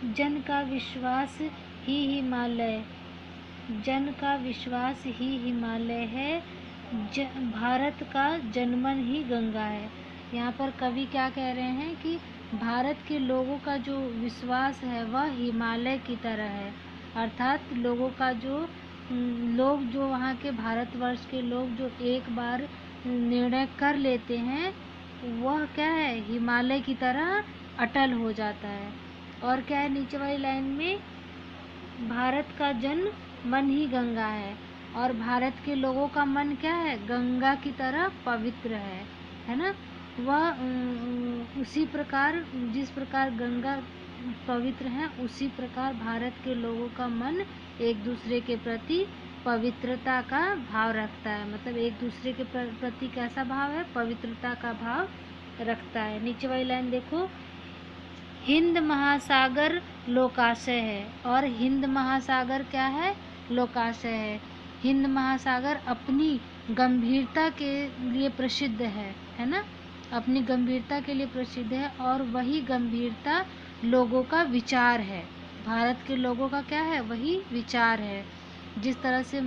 जन का विश्वास ही हिमालय, जन का विश्वास ही हिमालय है, भारत का जनमन ही गंगा है। यहाँ पर कवि क्या कह रहे हैं कि भारत के लोगों का जो विश्वास है वह हिमालय की तरह है। अर्थात लोगों का जो लोग जो वहाँ के भारतवर्ष के लोग जो एक बार निर्णय कर लेते हैं वह क्या है, हिमालय की तरह अटल हो जाता है। और क्या है नीचे वाली लाइन में, भारत का जन मन ही गंगा है, और भारत के लोगों का मन क्या है, गंगा की तरह पवित्र है ना। वह उसी प्रकार जिस प्रकार गंगा पवित्र है उसी प्रकार भारत के लोगों का मन एक दूसरे के प्रति पवित्रता का भाव रखता है। मतलब एक दूसरे के प्रति कैसा भाव है, पवित्रता का भाव रखता है। नीचे वाली लाइन देखो, हिंद महासागर लोकाशय है, और हिंद महासागर क्या है, लोकाशय है। हिंद महासागर अपनी गंभीरता के लिए प्रसिद्ध है ना, अपनी गंभीरता के लिए प्रसिद्ध है, और वही गंभीरता लोगों का विचार है। भारत के लोगों का क्या है, वही विचार है। जिस तरह से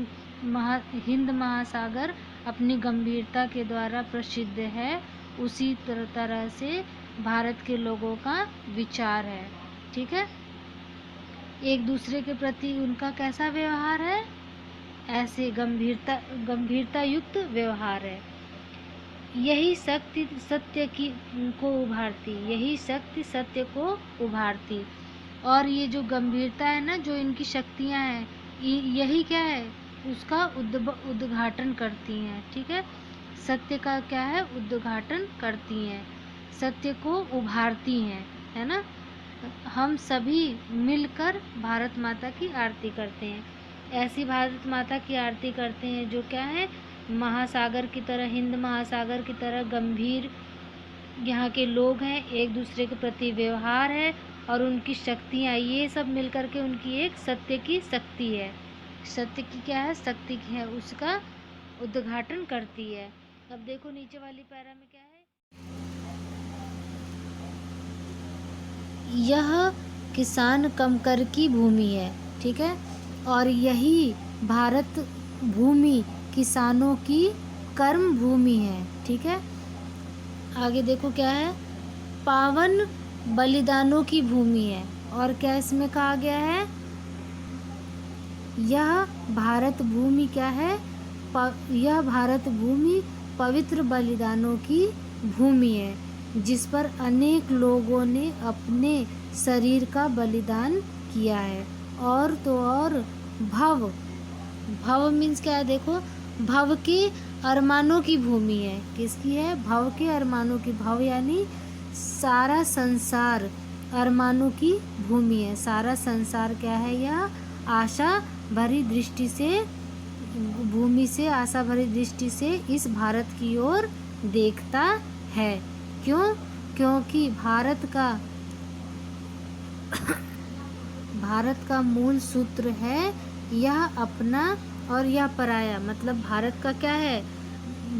हिंद महासागर अपनी गंभीरता के द्वारा प्रसिद्ध है, उसी तरह से भारत के लोगों का विचार है। ठीक है, एक दूसरे के प्रति उनका कैसा व्यवहार है, ऐसे गंभीरता युक्त व्यवहार है। यही शक्ति सत्य की को उभारती, यही शक्ति सत्य को उभारती। और ये जो गंभीरता है ना, जो इनकी शक्तियाँ हैं, यही क्या है, उसका उद्घाटन करती हैं। ठीक है, सत्य का क्या है, उद्घाटन करती हैं, सत्य को उभारती हैं, है ना। हम सभी मिलकर भारत माता की आरती करते हैं। ऐसी भारत माता की आरती करते हैं जो क्या है, महासागर की तरह, हिंद महासागर की तरह गंभीर यहाँ के लोग हैं, एक दूसरे के प्रति व्यवहार है, और उनकी शक्तियाँ, ये सब मिलकर के उनकी एक सत्य की शक्ति है। सत्य की क्या है, शक्ति की है, उसका उद्घाटन करती है। अब देखो नीचे वाली पैरा में क्या है, यह किसान कमकर की भूमि है। ठीक है, और यही भारत भूमि किसानों की कर्म भूमि है। ठीक है, आगे देखो क्या है, पावन बलिदानों की भूमि है। और क्या इसमें कहा गया है, यह भारत भूमि क्या है, यह भारत भूमि पवित्र बलिदानों की भूमि है, जिस पर अनेक लोगों ने अपने शरीर का बलिदान किया है। और तो और भव, भव मीन्स क्या है, देखो, भव के अरमानों की भूमि है। किसकी है, भव के अरमानों की, भव यानी सारा संसार, अरमानों की भूमि है। सारा संसार क्या है, यह आशा भरी दृष्टि से, भूमि से आशा भरी दृष्टि से इस भारत की ओर देखता है। क्यों, क्योंकि भारत का मूल सूत्र है, यह अपना और यह पराया। मतलब भारत का क्या है,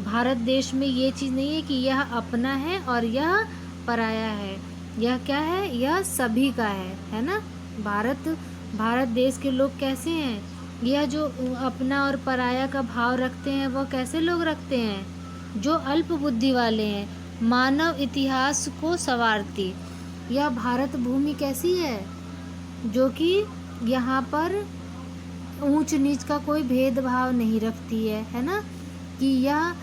भारत देश में ये चीज़ नहीं है कि यह अपना है और यह पराया है। यह क्या है, यह सभी का है ना। भारत देश के लोग कैसे हैं, यह जो अपना और पराया का भाव रखते हैं, वह कैसे लोग रखते हैं, जो अल्प बुद्धि वाले हैं, मानव इतिहास को संवारती। यह भारत भूमि कैसी है, जो कि यहाँ पर ऊंच नीच का कोई भेदभाव नहीं रखती है ना, कि यह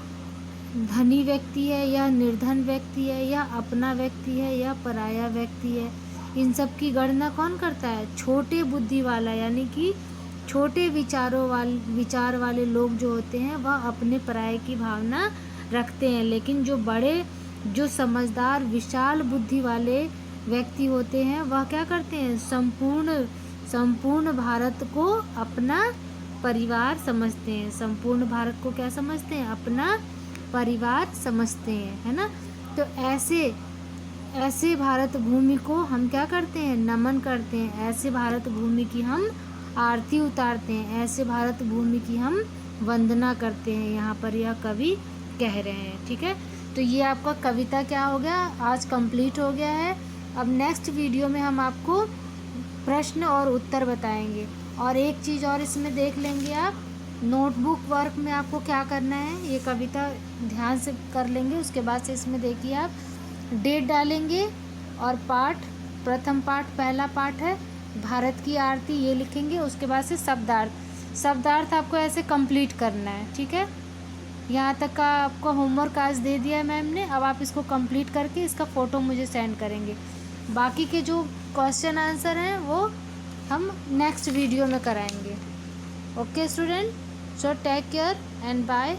धनी व्यक्ति है या निर्धन व्यक्ति है, या अपना व्यक्ति है या पराया व्यक्ति है। इन सब की गणना कौन करता है, छोटे बुद्धि वाला, यानी कि छोटे विचार वाले लोग जो होते हैं वह अपने पराये की भावना रखते हैं। लेकिन जो बड़े, जो समझदार विशाल बुद्धि वाले व्यक्ति होते हैं वह क्या करते हैं, संपूर्ण भारत को अपना परिवार समझते हैं। संपूर्ण भारत को क्या समझते हैं, अपना परिवार समझते हैं, है ना। तो ऐसे भारत भूमि को हम क्या करते हैं, नमन करते हैं। ऐसे भारत भूमि की हम आरती उतारते हैं, ऐसे भारत भूमि की हम वंदना करते हैं। यहाँ पर यह कवि कह रहे हैं। ठीक है, तो ये आपका कविता क्या हो गया, आज कंप्लीट हो गया है। अब नेक्स्ट वीडियो में हम आपको प्रश्न और उत्तर बताएंगे। और एक चीज़ और इसमें देख लेंगे आप, नोटबुक वर्क में आपको क्या करना है, ये कविता ध्यान से कर लेंगे। उसके बाद से इसमें देखिए आप डेट डालेंगे और पाठ, प्रथम पाठ पहला पाठ है भारत की आरती, ये लिखेंगे। उसके बाद से शब्दार्थ आपको ऐसे कंप्लीट करना है, ठीक है। यहाँ तक का आपको होमवर्क आज दे दिया है मैम ने। अब आप इसको कंप्लीट करके इसका फ़ोटो मुझे सेंड करेंगे। बाकी के जो क्वेश्चन आंसर हैं वो हम नेक्स्ट वीडियो में कराएंगे। Okay student, so take care and bye.